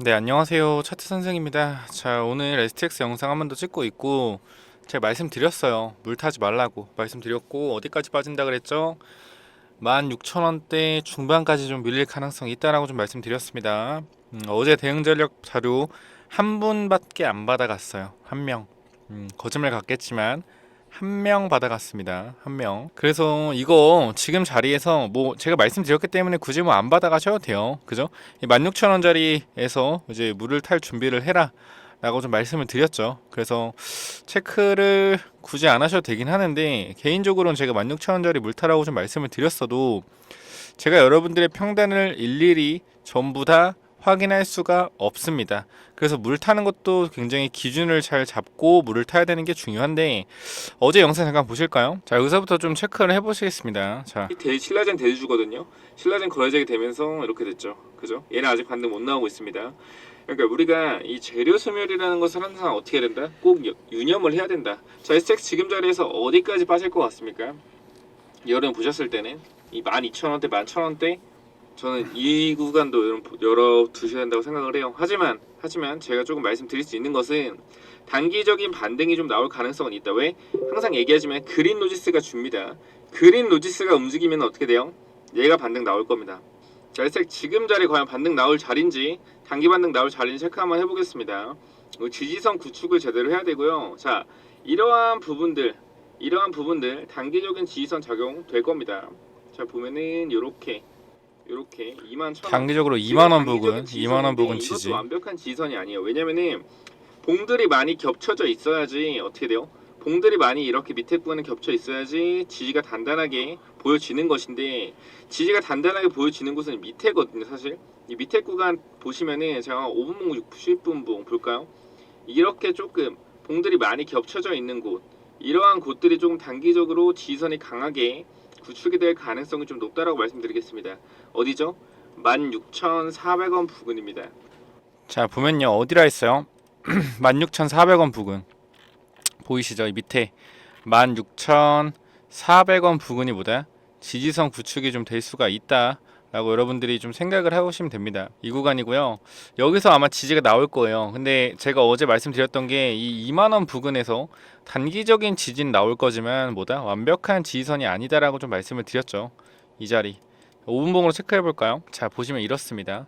네, 안녕하세요. 차트 선생입니다. 자, 오늘 STX 영상 한 번 더 찍고 있고, 제가 말씀드렸어요. 물 타지 말라고 말씀드렸고, 어디까지 빠진다 그랬죠? 16,000원대 중반까지 좀 밀릴 가능성이 있다라고 좀 말씀드렸습니다. 어제 대응 전략 자료 한 분밖에 안 받아갔어요. 한 명. 거짓말 같겠지만 한 명 받아갔습니다. 한 명. 그래서 이거 지금 자리에서 뭐 제가 말씀드렸기 때문에 굳이 뭐 안 받아가셔도 돼요. 그죠? 16,000원짜리에서 이제 물을 탈 준비를 해라 라고 좀 말씀을 드렸죠. 그래서 체크를 굳이 안 하셔도 되긴 하는데, 개인적으로는 제가 16,000원짜리 물 타라고 좀 말씀을 드렸어도 제가 여러분들의 평단을 일일이 전부 다 확인할 수가 없습니다. 그래서 물 타는 것도 굉장히 기준을 잘 잡고 물을 타야 되는 게 중요한데, 어제 영상 잠깐 보실까요? 자, 여기서부터 좀 체크를 해보시겠습니다. 자, 신라젠 대주주거든요. 신라젠 거래액이 되면서 이렇게 됐죠. 그죠? 얘는 아직 반등 못 나오고 있습니다. 그러니까 우리가 이 재료 소멸이라는 것을 항상 어떻게 해야 된다? 꼭 유념을 해야 된다. 자, STX 지금 자리에서 어디까지 빠질 것 같습니까? 여러분 보셨을 때는 이 12,000원대, 11,000원대, 저는 이 구간도 열어 두셔야 된다고 생각을 해요. 하지만 제가 조금 말씀드릴 수 있는 것은 단기적인 반등이 좀 나올 가능성은 있다. 왜? 항상 얘기하지만 그린 로지스가 줍니다. 그린 로지스가 움직이면 어떻게 돼요? 얘가 반등 나올 겁니다. 자, 지금 자리 과연 반등 나올 자리인지, 단기 반등 나올 자리인지 체크 한번 해보겠습니다. 지지선 구축을 제대로 해야 되고요. 자, 이러한 부분들 단기적인 지지선 작용 될 겁니다. 자, 보면은 요렇게 21,000원, 단기적으로 2만원 부근, 2만원 부근 지지. 이것도 완벽한 지지선이 아니에요. 왜냐면은 봉들이 많이 겹쳐져 있어야지 어떻게 돼요? 봉들이 많이 이렇게 밑에 구간에 겹쳐 있어야지 지지가 단단하게 보여지는 것인데, 지지가 단단하게 보여지는 곳은 밑에거든요. 사실 이 밑에 구간 보시면은 제가 5분봉, 60분봉 볼까요? 이렇게 조금 봉들이 많이 겹쳐져 있는 곳, 이러한 곳들이 조금 단기적으로 지지선이 강하게 구축이 될 가능성이 좀 높다라고 말씀드리겠습니다. 어디죠? 16,400원 부근입니다. 자, 보면요, 어디라 했어요? 16,400원 부근 보이시죠? 이 밑에 16,400원 부근이 보다 지지선 구축이 좀 될 수가 있다 라고 여러분들이 좀 생각을 해보시면 됩니다. 이 구간이고요. 여기서 아마 지지가 나올 거예요. 근데 제가 어제 말씀드렸던 게 이 2만원 부근에서 단기적인 지지는 나올 거지만 뭐다? 완벽한 지지선이 아니다라고 좀 말씀을 드렸죠. 이 자리 5분봉으로 체크해 볼까요? 자, 보시면 이렇습니다.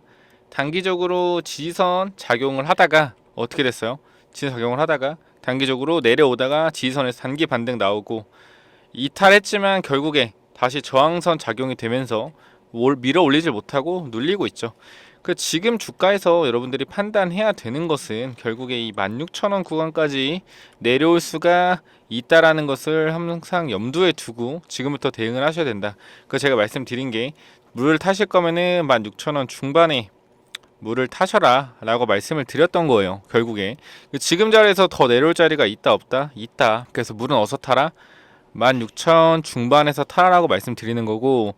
단기적으로 지지선 작용을 하다가 어떻게 됐어요? 지지선 작용을 하다가 단기적으로 내려오다가 지지선에서 단기 반등 나오고 이탈했지만 결국에 다시 저항선 작용이 되면서 밀어 올리질 못하고 눌리고 있죠. 그 지금 주가에서 여러분들이 판단해야 되는 것은 결국에 이 16,000원 구간까지 내려올 수가 있다라는 것을 항상 염두에 두고 지금부터 대응을 하셔야 된다. 그 제가 말씀드린 게, 물을 타실 거면은 16,000원 중반에 물을 타셔라 라고 말씀을 드렸던 거예요. 결국에 지금 자리에서 더 내려올 자리가 있다 없다? 있다. 그래서 물은 어디서 타라? 16,000 중반에서 타라라고 말씀드리는 거고,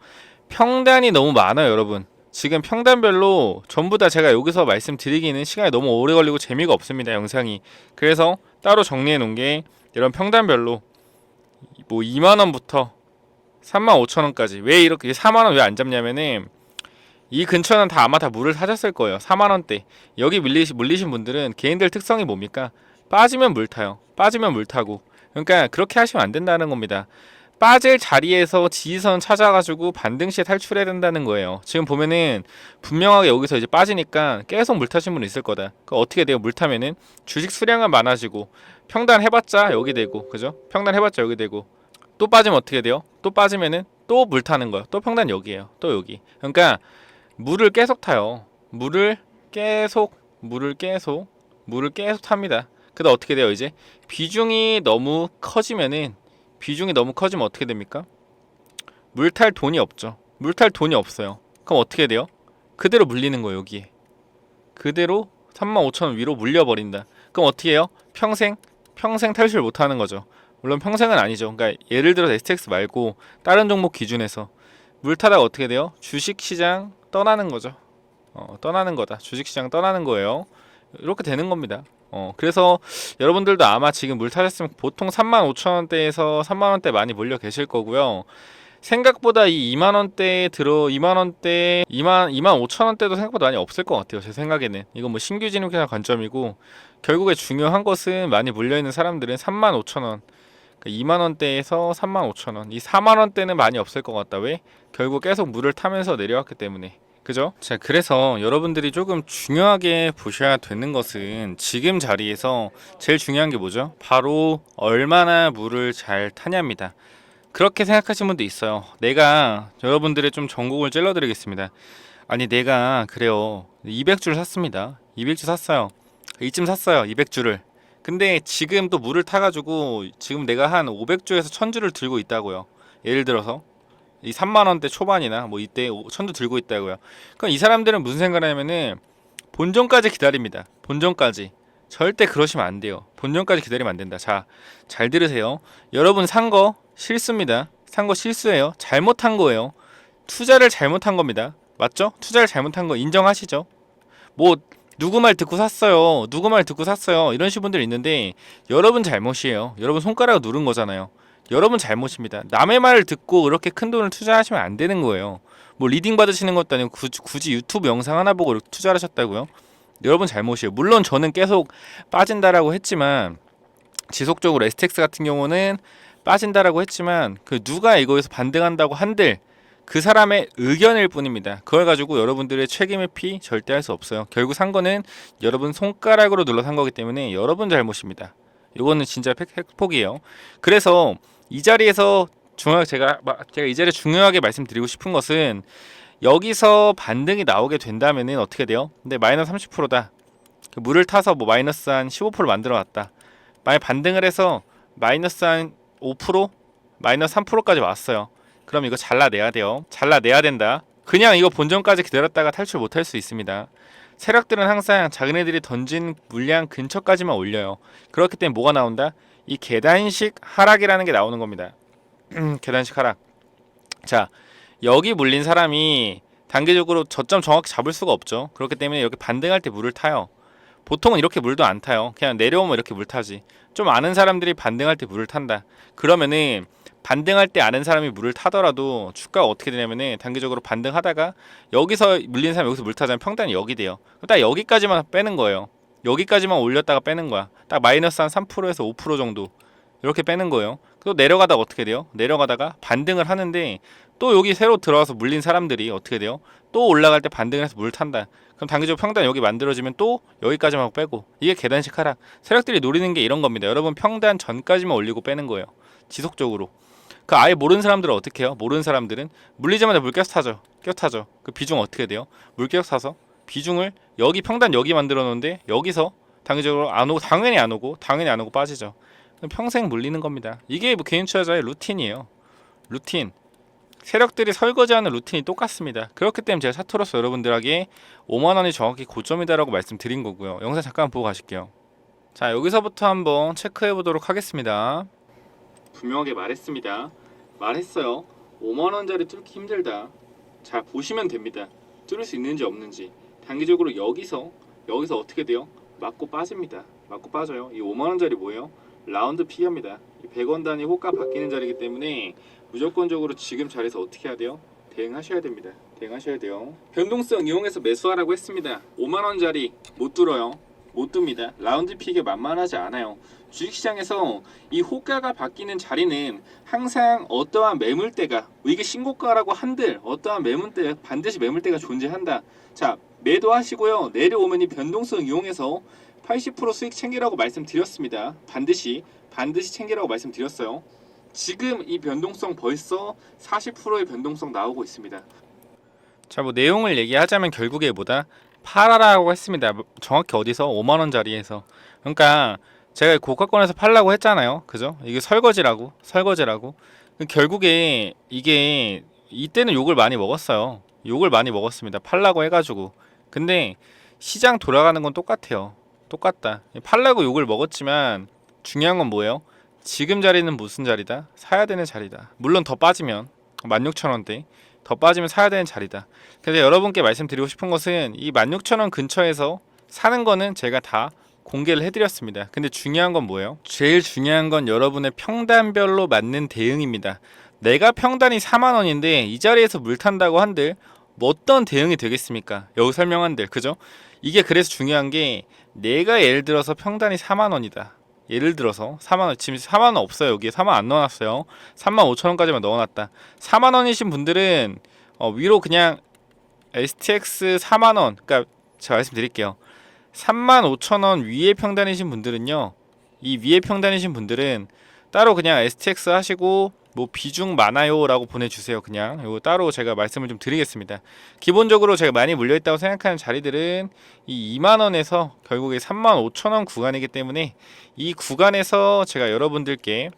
평단이 너무 많아요 여러분. 지금 평단별로 전부 다 제가 여기서 말씀드리기는 시간이 너무 오래 걸리고 재미가 없습니다 영상이. 그래서 따로 정리해 놓은 게, 이런 평단별로 뭐 2만원부터 35,000원까지 왜 이렇게 4만원 왜 안 잡냐면은, 이 근처는 다 아마 다 물을 사셨을 거예요. 4만원대 여기 물리신 분들은 개인들 특성이 뭡니까? 빠지면 물 타요. 빠지면 물 타고. 그러니까 그렇게 하시면 안 된다는 겁니다. 빠질 자리에서 지지선 찾아가지고 반등 시에 탈출해야 된다는 거예요. 지금 보면은 분명하게 여기서 이제 빠지니까 계속 물 타신 분 있을 거다. 그 어떻게 돼요? 물 타면은 주식 수량은 많아지고, 평단 해봤자 여기 되고, 그죠? 평단 해봤자 여기 되고, 또 빠지면 어떻게 돼요? 또 빠지면은 또 물 타는 거예요. 또 평단 여기에요. 또 여기. 그러니까 물을 계속 타요. 물을 계속 탑니다. 그다음 어떻게 돼요? 이제 비중이 너무 커지면 어떻게 됩니까? 물 탈 돈이 없죠. 물 탈 돈이 없어요. 그럼 어떻게 돼요? 그대로 물리는 거예요. 여기에 그대로 35,000원 위로 물려버린다. 그럼 어떻게 해요? 평생 탈출 못하는 거죠. 물론 평생은 아니죠. 그러니까 예를 들어 STX 말고 다른 종목 기준에서 물 타다가 어떻게 돼요? 주식시장 떠나는 거죠. 떠나는 거다. 주식시장 떠나는 거예요. 이렇게 되는 겁니다. 그래서 여러분들도 아마 지금 물 타셨으면 보통 35,000원대에서 3만원대 많이 몰려 계실 거고요. 생각보다 이 2만 원대에 2만 원대 2만 5천 원대도 생각보다 많이 없을 것 같아요. 제 생각에는 이건 뭐 신규 진입자 관점이고, 결국에 중요한 것은 많이 물려 있는 사람들은 3만 5천 원, 그러니까 2만 원대에서 3만 5천 원, 이 4만 원대는 많이 없을 것 같다. 왜? 결국 계속 물을 타면서 내려왔기 때문에. 그죠? 자, 그래서 여러분들이 조금 중요하게 보셔야 되는 것은 지금 자리에서 제일 중요한 게 뭐죠? 바로 얼마나 물을 잘 타냐입니다. 그렇게 생각하시는 분도 있어요. 내가 여러분들의 좀 전곡을 찔러드리겠습니다. 아니, 내가 그래요, 200줄 샀습니다. 200줄 샀어요. 이쯤 샀어요, 200줄을. 근데 지금 또 물을 타가지고 지금 내가 한 500주에서 1000주를 들고 있다고요. 예를 들어서 이 3만원대 초반이나 뭐 이때 1000주 들고 있다고요. 그럼 이 사람들은 무슨 생각을 하냐면은 본전까지 기다립니다. 본전까지. 절대 그러시면 안 돼요. 본전까지 기다리면 안 된다. 자, 잘 들으세요. 여러분 산 거 실수입니다. 산 거 실수예요. 잘못한 거예요. 투자를 잘못한 겁니다. 맞죠? 투자를 잘못한 거 인정하시죠? 뭐 누구 말 듣고 샀어요. 누구 말 듣고 샀어요. 이런 식분 분들 있는데 여러분 잘못이에요. 여러분 손가락을 누른 거잖아요. 여러분 잘못입니다. 남의 말을 듣고 그렇게 큰 돈을 투자하시면 안 되는 거예요. 뭐 리딩 받으시는 것도 아니고 굳이 유튜브 영상 하나 보고 투자를 하셨다고요? 여러분 잘못이에요. 물론 저는 계속 빠진다라고 했지만, 지속적으로 STX 같은 경우는 빠진다라고 했지만, 그 누가 이거에서 반등한다고 한들 그 사람의 의견일 뿐입니다. 그걸 가지고 여러분들의 책임을 절대 할 수 없어요. 결국 산 거는 여러분 손가락으로 눌러 산 거기 때문에 여러분 잘못입니다. 이거는 진짜 팩폭이에요. 그래서 이 자리에서 제가 이 자리에 중요하게 말씀드리고 싶은 것은, 여기서 반등이 나오게 된다면은 어떻게 돼요? 근데 마이너스 30%다. 물을 타서 뭐 마이너스 한 15% 만들어 놨다. 만약 반등을 해서 마이너스 한 5%? 마이너스 3%까지 왔어요. 그럼 이거 잘라내야 돼요. 잘라내야 된다. 그냥 이거 본전까지 기다렸다가 탈출 못할 수 있습니다. 세력들은 항상 자기네들이 던진 물량 근처까지만 올려요. 그렇기 때문에 뭐가 나온다? 이 계단식 하락이라는 게 나오는 겁니다. 계단식 하락. 자, 여기 물린 사람이 단기적으로 저점 정확히 잡을 수가 없죠. 그렇기 때문에 이렇게 반등할 때 물을 타요. 보통은 이렇게 물도 안 타요. 그냥 내려오면 이렇게 물 타지. 좀 아는 사람들이 반등할 때 물을 탄다. 그러면은 반등할 때 아는 사람이 물을 타더라도 주가가 어떻게 되냐면은 단기적으로 반등하다가 여기서 물린 사람이 여기서 물 타자면 평단이 여기 돼요. 딱 여기까지만 빼는 거예요. 여기까지만 올렸다가 빼는 거야. 딱 마이너스 한 3%에서 5% 정도 이렇게 빼는 거예요. 또 내려가다가 어떻게 돼요? 내려가다가 반등을 하는데 또 여기 새로 들어와서 물린 사람들이 어떻게 돼요? 또 올라갈 때 반등을 해서 물 탄다. 그럼 단기적으로 평단 여기 만들어지면 또 여기까지만 빼고, 이게 계단식 하락. 세력들이 노리는 게 이런 겁니다. 여러분 평단 전까지만 올리고 빼는 거예요. 지속적으로. 그 아예 모르는 사람들은 어떻게 해요? 모르는 사람들은 물리자마자 물 껴서 타죠. 껴 타죠. 그 비중 어떻게 돼요? 물 껴서 타서 비중을 여기 평단 여기 만들어 놓는데 여기서 단기적으로 안 오고, 당연히 안 오고 빠지죠. 평생 물리는 겁니다. 이게 뭐 개인 투자자의 루틴이에요. 루틴. 세력들이 설거지하는 루틴이 똑같습니다. 그렇기 때문에 제가 차트로서 여러분들에게 5만원이 정확히 고점이다라고 말씀드린 거고요. 영상 잠깐 보고 가실게요. 자, 여기서부터 한번 체크해 보도록 하겠습니다. 분명하게 말했어요. 5만원짜리 뚫기 힘들다. 자, 보시면 됩니다. 뚫을 수 있는지 없는지. 단기적으로 여기서 어떻게 돼요? 맞고 빠집니다. 맞고 빠져요. 이 5만원짜리 뭐예요? 라운드 피합니다. 100원 단위 호가 바뀌는 자리이기 때문에 무조건적으로 지금 자리에서 어떻게 해야 돼요? 대응하셔야 됩니다. 대응하셔야 돼요. 변동성 이용해서 매수하라고 했습니다. 5만원짜리 못 뚫어요. 못 듭니다. 라운드 픽이 만만하지 않아요. 주식시장에서 이 호가가 바뀌는 자리는 항상 어떠한 매물대가, 이게 신고가라고 한들 어떠한 매물대, 반드시 매물대가 존재한다. 자, 매도하시고요. 내려오면 이 변동성 이용해서 80% 수익 챙기라고 말씀드렸습니다. 반드시 챙기라고 말씀드렸어요. 지금 이 변동성 벌써 40%의 변동성 나오고 있습니다. 자, 뭐 내용을 얘기하자면 결국에 뭐다? 팔아라고 했습니다. 정확히 어디서? 5만원짜리에서. 그러니까 제가 고가권에서 팔라고 했잖아요. 그죠? 이게 설거지라고. 결국에 이게 이때는 욕을 많이 먹었어요. 욕을 많이 먹었습니다. 팔라고 해가지고. 근데 시장 돌아가는 건 똑같아요. 똑같다. 팔라고 욕을 먹었지만 중요한 건 뭐예요? 지금 자리는 무슨 자리다? 사야 되는 자리다. 물론 더 빠지면 16,000원대 더 빠지면 사야 되는 자리다. 그래서 여러분께 말씀드리고 싶은 것은 이 16,000원 근처에서 사는 거는 제가 다 공개를 해드렸습니다. 근데 중요한 건 뭐예요? 제일 중요한 건 여러분의 평단별로 맞는 대응입니다. 내가 평단이 4만원인데 이 자리에서 물 탄다고 한들 뭐 어떤 대응이 되겠습니까? 여기 설명한들, 그죠? 이게 그래서 중요한 게, 내가 예를 들어서 평단이 4만원이다. 예를 들어서 4만원, 지금 4만원 없어요. 여기에 4만 안 넣어놨어요. 3만 5천원까지만 넣어놨다. 4만원이신 분들은 위로 그냥 STX 4만원, 그러니까 제가 말씀드릴게요. 3만 5천원 위에 평단이신 분들은요, 이 위에 평단이신 분들은 따로 그냥 STX 하시고 뭐 비중 많아요 라고 보내주세요. 그냥 이거 따로 제가 말씀을 좀 드리겠습니다. 기본적으로 제가 많이 물려있다고 생각하는 자리들은 이 2만원에서 결국에 3만 5천원 구간이기 때문에 이 구간에서 제가 여러분들께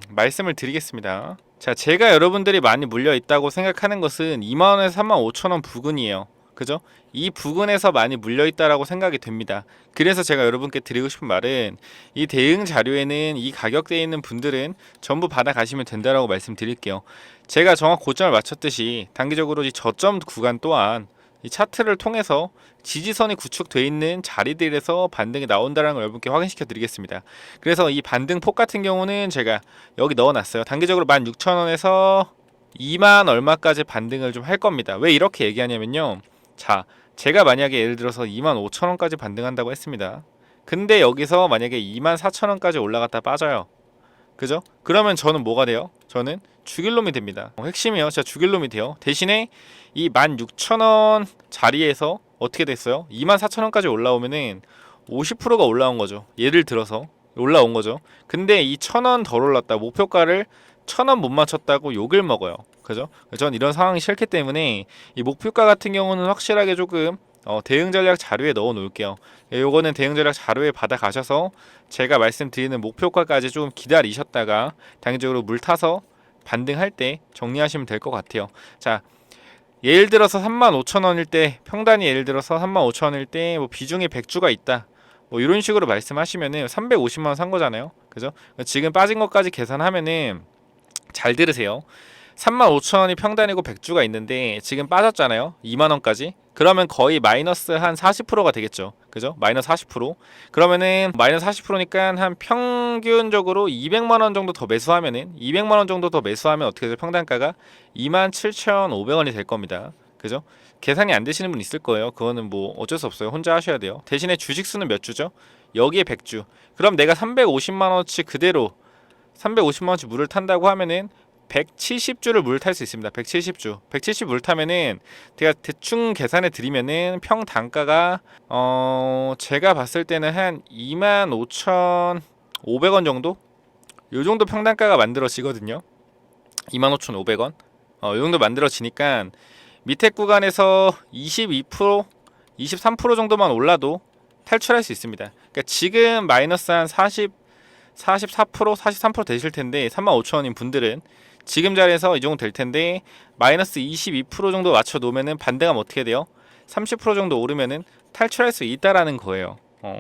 말씀을 드리겠습니다. 자, 제가 여러분들이 많이 물려있다고 생각하는 것은 2만원에서 3만 5천원 부근이에요. 그죠? 이 부근에서 많이 물려있다라고 생각이 됩니다. 그래서 제가 여러분께 드리고 싶은 말은, 이 대응 자료에는 이 가격대에 있는 분들은 전부 받아가시면 된다라고 말씀드릴게요. 제가 정확 고점을 맞췄듯이 단기적으로 이 저점 구간 또한 이 차트를 통해서 지지선이 구축되어 있는 자리들에서 반등이 나온다는 걸 여러분께 확인시켜 드리겠습니다. 그래서 이 반등폭 같은 경우는 제가 여기 넣어놨어요. 단기적으로 16,000원에서 2만 얼마까지 반등을 좀 할 겁니다. 왜 이렇게 얘기하냐면요, 자, 제가 만약에 예를 들어서 25,000원까지 반등한다고 했습니다. 근데 여기서 만약에 24,000원까지 올라갔다 빠져요. 그죠? 그러면 저는 뭐가 돼요? 저는 죽일 놈이 됩니다. 핵심이에요. 제가 죽일 놈이 돼요. 대신에 이 16,000원 자리에서 어떻게 됐어요? 24,000원까지 올라오면은 50%가 올라온 거죠. 예를 들어서 올라온 거죠. 근데 이 1,000원 덜 올랐다, 목표가를 1,000원 못 맞췄다고 욕을 먹어요. 그죠? 전 이런 상황이 싫기 때문에 이 목표가 같은 경우는 확실하게 조금 대응 전략 자료에 넣어 놓을게요. 요거는 대응 전략 자료에 받아 가셔서 제가 말씀드리는 목표가까지 조금 기다리셨다가 단기적으로 물 타서 반등할 때 정리하시면 될 것 같아요. 자, 예를 들어서 35,000원일 때, 평단이 예를 들어서 35,000원일 때 뭐 비중이 100주가 있다, 뭐 이런 식으로 말씀하시면은 350만원 산 거잖아요. 그죠? 지금 빠진 것까지 계산하면은, 잘 들으세요. 35,000원이 평단이고 100주가 있는데 지금 빠졌잖아요. 2만원까지. 그러면 거의 마이너스 한 40%가 되겠죠. 그죠? 마이너스 40%. 그러면은 마이너스 40%니까 한 평균적으로 200만원 정도 더 매수하면은, 200만원 정도 더 매수하면 어떻게 돼요? 평단가가 27,500원이 될 겁니다. 그죠? 계산이 안 되시는 분 있을 거예요. 그거는 뭐 어쩔 수 없어요. 혼자 하셔야 돼요. 대신에 주식수는 몇 주죠? 여기에 100주. 그럼 내가 350만원어치 그대로 350만원어치 물을 탄다고 하면은 170주를 물 탈 수 있습니다. 170주. 170 물 타면은 제가 대충 계산해 드리면은 평 단가가 제가 봤을 때는 한 25,500원 정도? 요 정도 평 단가가 만들어지거든요. 25,500원. 요 정도 만들어지니까 밑에 구간에서 22%, 23% 정도만 올라도 탈출할 수 있습니다. 그러니까 지금 마이너스 한 44%, 43% 되실 텐데, 35,000원인 분들은 지금 자리에서 이 정도 될 텐데, 마이너스 22% 정도 맞춰 놓으면은 반등하면 어떻게 돼요? 30% 정도 오르면은 탈출할 수 있다라는 거예요.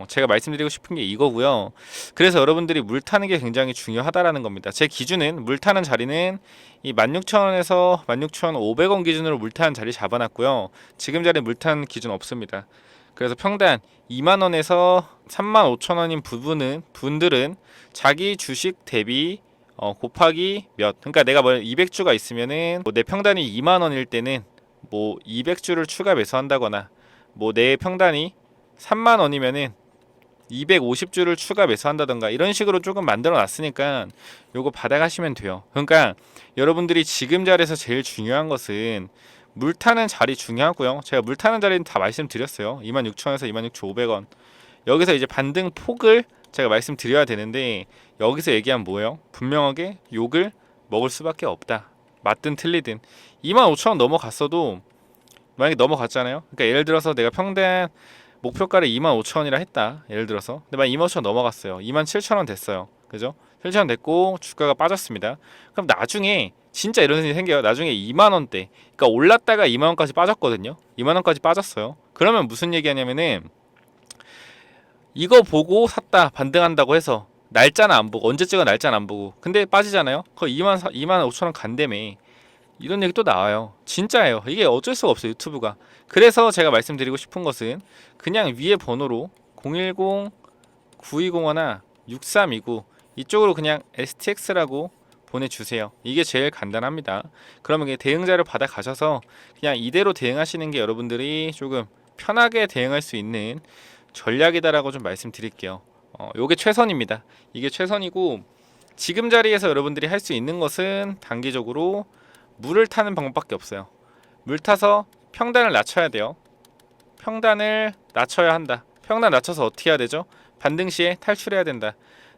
제가 말씀드리고 싶은 게 이거고요. 그래서 여러분들이 물 타는 게 굉장히 중요하다라는 겁니다. 제 기준은, 물 타는 자리는 이 16,000원에서 16,500원 기준으로 물 타는 자리 잡아놨고요. 지금 자리에 물 타는 기준 없습니다. 그래서 평단 2만원에서 35,000원인 분들은 자기 주식 대비 곱하기 몇, 그러니까 내가 뭐 200주가 있으면은 뭐 내 평단이 2만원일 때는 뭐 200주를 추가 매수한다거나, 뭐 내 평단이 3만원이면은 250주를 추가 매수한다던가, 이런 식으로 조금 만들어 놨으니까 요거 받아가시면 돼요. 그러니까 여러분들이 지금 자리에서 제일 중요한 것은 물 타는 자리 중요하고요. 제가 물 타는 자리는 다 말씀드렸어요. 26,000원에서 26,500원. 여기서 이제 반등 폭을 제가 말씀드려야 되는데, 여기서 얘기한 뭐예요? 분명하게 욕을 먹을 수밖에 없다. 맞든 틀리든 25,000원 넘어갔어도, 만약에 넘어갔잖아요. 그러니까 예를 들어서 내가 평단 목표가를 25,000원이라 했다. 예를 들어서. 근데 만약 25,000원 넘어갔어요. 27,000원 됐어요. 그죠? 7,000원 됐고 주가가 빠졌습니다. 그럼 나중에 진짜 이런 일이 생겨요. 나중에 2만원대, 그러니까 올랐다가 2만원까지 빠졌거든요. 2만원까지 빠졌어요. 그러면 무슨 얘기 하냐면은, 이거 보고 샀다, 반등한다고 해서 날짜는 안 보고, 언제 찍어 날짜는 안 보고, 근데 빠지잖아요. 그거 2만 5천원 간다며, 이런 얘기 또 나와요. 진짜예요. 이게 어쩔 수가 없어요, 유튜브가. 그래서 제가 말씀드리고 싶은 것은, 그냥 위에 번호로 010-9201나 6329 이쪽으로 그냥 STX라고 보내주세요. 이게 제일 간단합니다. 그러면 그냥 대응자를 받아 가셔서 그냥 이대로 대응하시는 게 여러분들이 조금 편하게 대응할 수 있는 전략이다라고 좀 말씀드릴게요. 요게 최선입니다. 이게 최선이고, 지금 자리에서 여러분들이 할 수 있는 것은 단기적으로 물을 타는 방법밖에 없어요. 물 타서 평단을 낮춰야 돼요. 평단을 낮춰야 한다. 평단 낮춰서 어떻게 해야 되죠? 반등 시에 탈출해야 된다.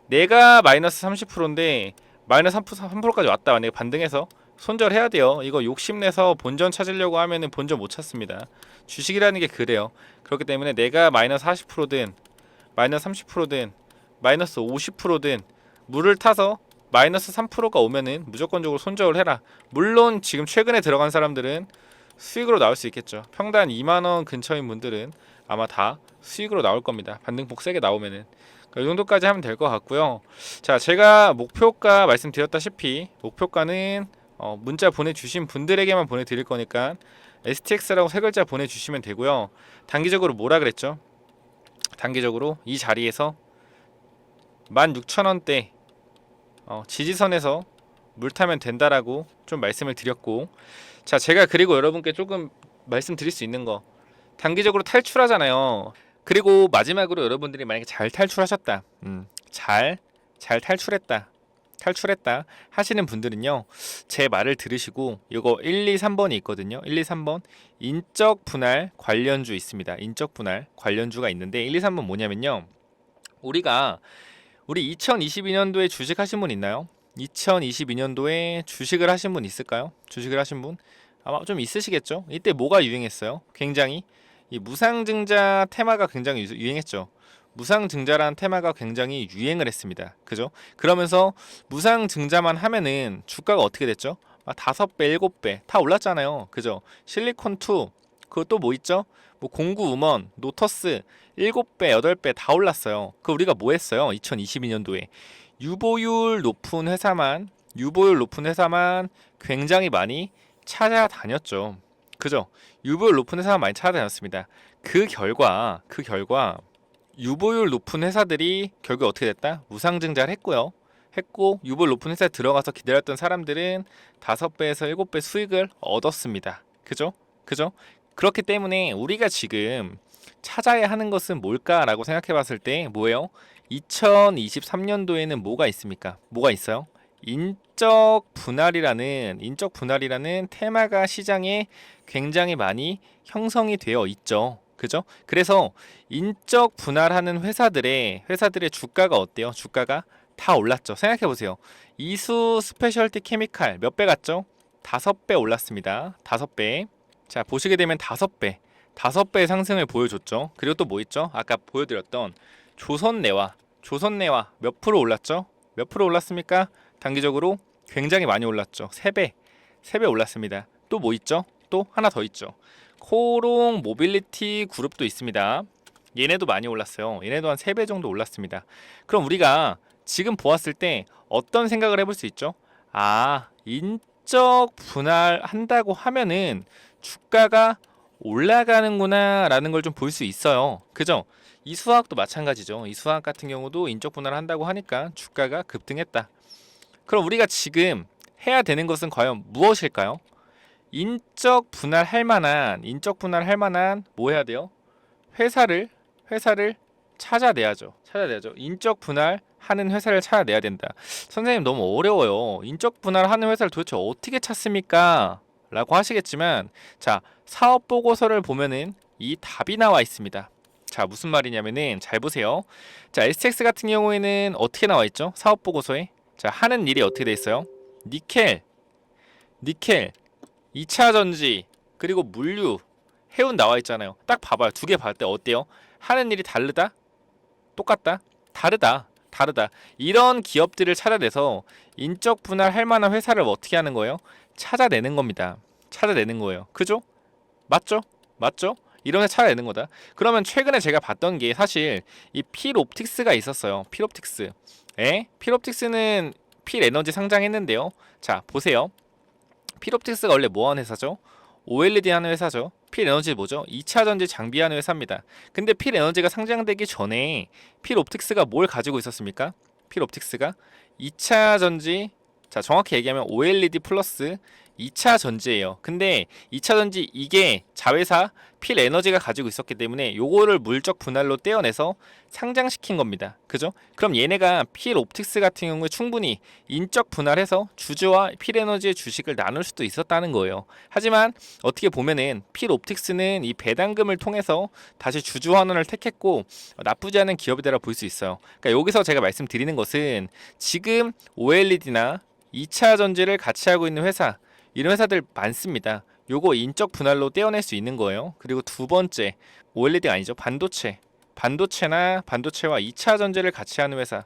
내가 마이너스 30%인데 마이너스 3%까지 왔다. 만약에 반등해서 손절해야 돼요. 이거 욕심내서 본전 찾으려고 하면은 본전 못 찾습니다. 주식이라는 게 그래요. 그렇기 때문에 내가 마이너스 40%든 마이너스 30%든 마이너스 50%든 물을 타서 마이너스 3%가 오면은 무조건적으로 손절을 해라. 물론 지금 최근에 들어간 사람들은 수익으로 나올 수 있겠죠. 평단 2만원 근처인 분들은 아마 다 수익으로 나올 겁니다. 반등폭 세게 나오면은. 이 정도까지 하면 될 것 같고요. 자, 제가 목표가 말씀드렸다시피 목표가는 문자 보내주신 분들에게만 보내드릴 거니까 STX라고 세 글자 보내주시면 되고요. 단기적으로 뭐라 그랬죠? 단기적으로 이 자리에서 16,000원대 지지선에서 물 타면 된다라고 좀 말씀을 드렸고, 자, 제가 그리고 여러분께 조금 말씀드릴 수 있는 거, 단기적으로 탈출하잖아요. 그리고 마지막으로 여러분들이 만약에 잘 탈출하셨다, 잘 탈출했다 하시는 분들은요, 제 말을 들으시고 이거 1, 2, 3번이 있거든요. 1, 2, 3번 인적 분할 관련주 있습니다. 인적 분할 관련주가 있는데 1, 2, 3번 뭐냐면요, 우리 2022년도에 주식 하신 분 있나요? 2022년도에 주식을 하신 분 있을까요? 주식을 하신 분 아마 좀 있으시겠죠? 이때 뭐가 유행했어요? 굉장히 이 무상증자 테마가 굉장히 유행했죠. 무상증자라는 테마가 굉장히 유행을 했습니다. 그죠? 그러면서 무상증자만 하면은 주가가 어떻게 됐죠? 5배, 7배 다 올랐잖아요. 그죠? 실리콘2, 그것도 뭐 있죠? 뭐 공구음원, 노터스 7배, 8배 다 올랐어요. 그 우리가 뭐 했어요? 2022년도에 유보율 높은 회사만 굉장히 많이 찾아다녔죠. 그죠? 유보율 높은 회사만 많이 찾아다녔습니다. 그 결과 유보율 높은 회사들이 결국 어떻게 됐다? 무상증자를 했고 유보율 높은 회사에 들어가서 기다렸던 사람들은 5배에서 7배 수익을 얻었습니다. 그죠? 그렇기 때문에 우리가 지금 찾아야 하는 것은 뭘까라고 생각해 봤을 때 뭐예요? 2023년도에는 뭐가 있습니까? 뭐가 있어요? 인적 분할이라는 테마가 시장에 굉장히 많이 형성이 되어 있죠. 그죠? 그래서 인적 분할하는 회사들의 주가가 어때요? 주가가 다 올랐죠. 생각해 보세요. 이수 스페셜티 케미칼 몇 배 갔죠? 5배 올랐습니다. 5배. 자, 보시게 되면 5배의 상승을 보여줬죠. 그리고 또 뭐 있죠? 아까 보여드렸던 조선내화 몇 프로 올랐죠? 몇 프로 올랐습니까? 단기적으로 굉장히 많이 올랐죠. 3배 올랐습니다. 또 뭐 있죠? 또 하나 더 있죠. 코롱 모빌리티 그룹도 있습니다. 얘네도 많이 올랐어요. 얘네도 한 3배 정도 올랐습니다. 그럼 우리가 지금 보았을 때 어떤 생각을 해볼 수 있죠? 인적 분할한다고 하면은 주가가 올라가는구나 라는 걸 좀 볼 수 있어요. 그죠? 이 수학도 마찬가지죠. 이 수학 같은 경우도 인적 분할을 한다고 하니까 주가가 급등했다. 그럼 우리가 지금 해야 되는 것은 과연 무엇일까요? 인적 분할할 만한 뭐 해야 돼요? 회사를 찾아내야죠. 인적 분할하는 회사를 찾아내야 된다. 선생님 너무 어려워요. 인적 분할하는 회사를 도대체 어떻게 찾습니까? 라고 하시겠지만, 자, 사업 보고서를 보면은 이 답이 나와 있습니다. 자, 무슨 말이냐면은 잘 보세요. 자, STX 같은 경우에는 어떻게 나와 있죠? 사업 보고서에. 자, 하는 일이 어떻게 돼 있어요? 니켈, 2차 전지, 그리고 물류, 해운 나와 있잖아요. 딱 봐봐요. 두 개 봤을 때 어때요? 하는 일이 다르다? 똑같다? 다르다. 이런 기업들을 찾아내서 인적 분할할 만한 회사를 어떻게 하는 거예요? 찾아내는 겁니다. 찾아내는 거예요. 그죠? 맞죠? 이런 데 찾아내는 거다. 그러면 최근에 제가 봤던 게 사실 이 필옵틱스가 있었어요. 필옵틱스는 필에너지 상장했는데요. 자, 보세요. 필옵틱스가 원래 뭐 하는 회사죠? OLED 하는 회사죠. 필에너지 뭐죠? 2차 전지 장비하는 회사입니다. 근데 필에너지가 상장되기 전에 필옵틱스가 뭘 가지고 있었습니까? 필옵틱스가 2차 전지 자, 정확히 얘기하면 OLED 플러스 2차 전지예요. 근데 2차 전지 이게 자회사 필에너지가 가지고 있었기 때문에 요거를 물적 분할로 떼어내서 상장시킨 겁니다. 그죠? 그럼 얘네가 필옵틱스 같은 경우에 충분히 인적 분할해서 주주와 필에너지의 주식을 나눌 수도 있었다는 거예요. 하지만 어떻게 보면은 필옵틱스는 이 배당금을 통해서 다시 주주 환원을 택했고 나쁘지 않은 기업이다라 볼 수 있어요. 그러니까 여기서 제가 말씀드리는 것은 지금 OLED나 2차 전지를 같이 하고 있는 회사, 이런 회사들 많습니다. 요거 인적 분할로 떼어낼 수 있는 거예요. 그리고 두 번째, OLED가 아니죠. 반도체나 반도체와 2차 전지를 같이 하는 회사.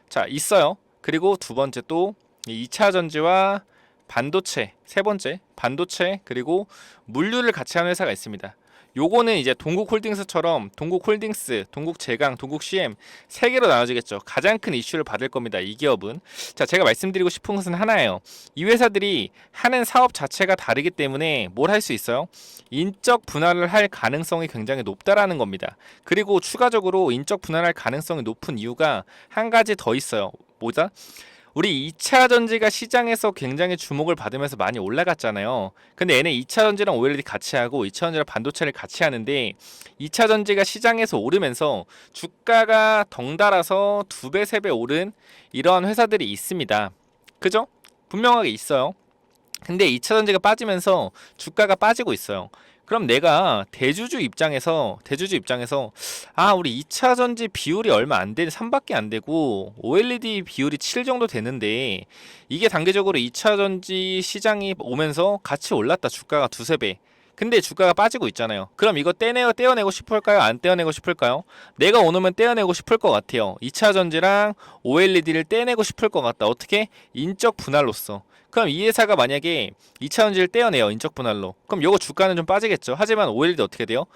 자, 있어요. 그리고 두 번째 또 2차 전지와 반도체, 세 번째, 반도체 그리고 물류를 같이 하는 회사가 있습니다. 요거는 이제 동국홀딩스처럼 동국홀딩스, 동국제강, 동국CM 세 개로 나눠지겠죠. 가장 큰 이슈를 받을 겁니다. 이 기업은. 자, 제가 말씀드리고 싶은 것은 하나예요. 이 회사들이 하는 사업 자체가 다르기 때문에 뭘 할 수 있어요? 인적 분할을 할 가능성이 굉장히 높다라는 겁니다. 그리고 추가적으로 인적 분할할 가능성이 높은 이유가 한 가지 더 있어요. 뭐죠? 우리 2차 전지가 시장에서 굉장히 주목을 받으면서 많이 올라갔잖아요. 근데 얘네 2차 전지랑 OLED 같이 하고 2차 전지랑 반도체를 같이 하는데 2차 전지가 시장에서 오르면서 주가가 덩달아서 2배, 3배 오른 이러한 회사들이 있습니다. 그죠? 분명하게 있어요. 근데 2차 전지가 빠지면서 주가가 빠지고 있어요. 그럼 내가 대주주 입장에서 우리 2차 전지 비율이 얼마 안 되는 3밖에 안 되고 OLED 비율이 7 정도 되는데 이게 단계적으로 2차 전지 시장이 오면서 같이 올랐다. 주가가 2~3배. 근데 주가가 빠지고 있잖아요. 그럼 이거 떼어내고 싶을까요? 안 떼어내고 싶을까요? 내가 오늘은 떼어내고 싶을 것 같아요. 2차 전지랑 OLED를 떼어내고 싶을 것 같다. 어떻게? 인적 분할로써. 그럼 이 회사가 만약에 2차 전지를 떼어내요. 인적 분할로. 그럼 요거 주가는 좀 빠지겠죠. 하지만 OLED 어떻게 돼요?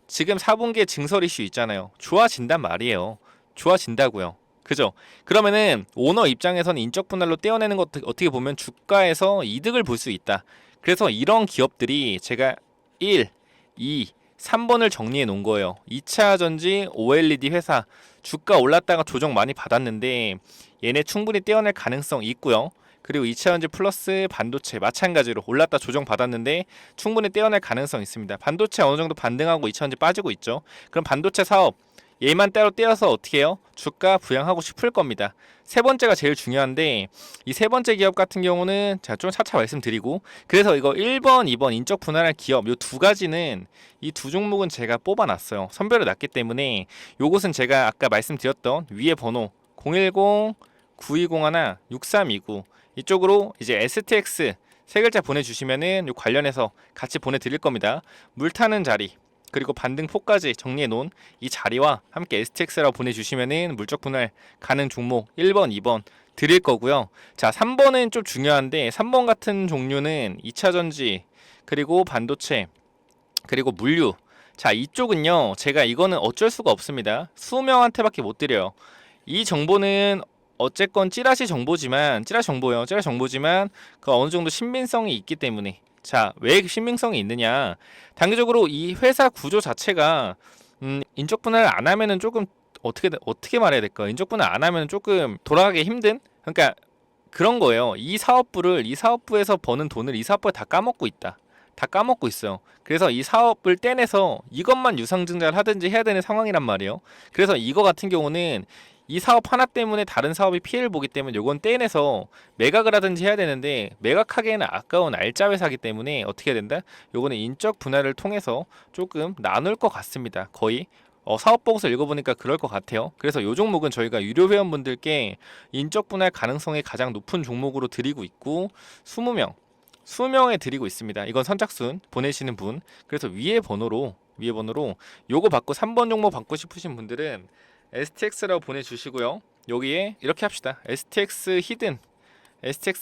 지금 4분기에 증설 이슈 있잖아요. 좋아진단 말이에요. 좋아진다고요. 그죠? 그러면은 오너 입장에서는 인적 분할로 떼어내는 것 어떻게 보면 주가에서 이득을 볼 수 있다. 그래서 이런 기업들이 제가 1, 2, 3번을 정리해 놓은 거예요. 2차 전지 OLED 회사 주가 올랐다가 조정 많이 받았는데 얘네 충분히 떼어낼 가능성 있고요. 그리고 2차 전지 플러스 반도체 마찬가지로 올랐다 조정 받았는데 충분히 떼어낼 가능성 있습니다. 반도체 어느 정도 반등하고 2차 전지 빠지고 있죠. 그럼 반도체 사업 얘만 따로 떼어서 어떻게 해요? 주가 부양하고 싶을 겁니다. 세 번째가 제일 중요한데 이 세 번째 기업 같은 경우는 제가 좀 차차 말씀드리고 그래서 이거 1번, 2번 인적 분할할 기업 요 두 가지는 이 두 종목은 제가 뽑아놨어요. 선별을 놨기 때문에 요것은 제가 아까 말씀드렸던 위에 번호 010-9201-6329 이쪽으로 이제 STX 세 글자 보내주시면은 요 관련해서 같이 보내드릴 겁니다. 물 타는 자리 그리고 반등포까지 정리해 놓은 이 자리와 함께 STX라고 보내주시면은 물적 분할 가능 종목 1번, 2번 드릴 거고요. 자, 3번은 좀 중요한데 3번 같은 종류는 2차 전지 그리고 반도체 그리고 물류. 자, 이쪽은요 제가 이거는 어쩔 수가 없습니다. 20명한테밖에 못 드려요. 이 정보는 어쨌건 찌라시 정보지만 그 어느 정도 신빙성이 있기 때문에 자, 왜 신빙성이 있느냐? 단기적으로 이 회사 구조 자체가 인적 분할을 안 하면은 조금 어떻게 말해야 될까? 인적 분할 안 하면은 조금 돌아가기 힘든? 그러니까 그런 거예요. 이 사업부에서 버는 돈을 이 사업부에 다 까먹고 있다. 다 까먹고 있어요. 그래서 이 사업을 떼내서 이것만 유상증자를 하든지 해야 되는 상황이란 말이에요. 그래서 이거 같은 경우는 이 사업 하나 때문에 다른 사업이 피해를 보기 때문에 요건 떼내서 매각을 하든지 해야 되는데 매각하기에는 아까운 알짜 회사기 때문에 어떻게 해야 된다? 요거는 인적 분할을 통해서 조금 나눌 것 같습니다. 거의 사업 보고서 읽어보니까 그럴 것 같아요. 그래서 요 종목은 저희가 유료 회원분들께 인적 분할 가능성이 가장 높은 종목으로 드리고 있고 20명에 드리고 있습니다. 이건 선착순 보내시는 분. 그래서 위에 번호로 요거 받고 3번 종목 받고 싶으신 분들은 STX라고 보내주시고요. 여기에 이렇게 합시다. STX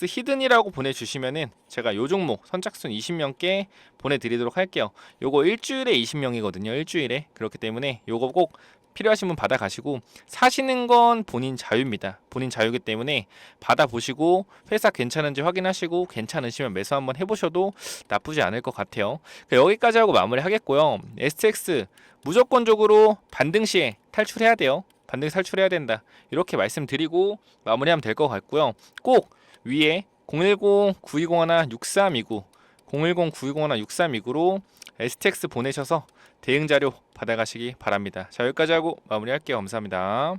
히든이라고 보내주시면은 제가 요 종목 선착순 20명께 보내드리도록 할게요. 요거 일주일에 20명이거든요. 일주일에. 그렇기 때문에 요거 꼭 필요하신 분 받아가시고 사시는 건 본인 자유입니다. 본인 자유이기 때문에 받아보시고 회사 괜찮은지 확인하시고 괜찮으시면 매수 한번 해보셔도 나쁘지 않을 것 같아요. 여기까지 하고 마무리 하겠고요. STX 무조건적으로 반등 시에 탈출해야 돼요. 반등 탈출해야 된다. 이렇게 말씀드리고 마무리하면 될 것 같고요. 꼭 위에 010-920-6329 010-920-6329로 STX 보내셔서 대응 자료 받아가시기 바랍니다. 자, 여기까지 하고 마무리할게요. 감사합니다.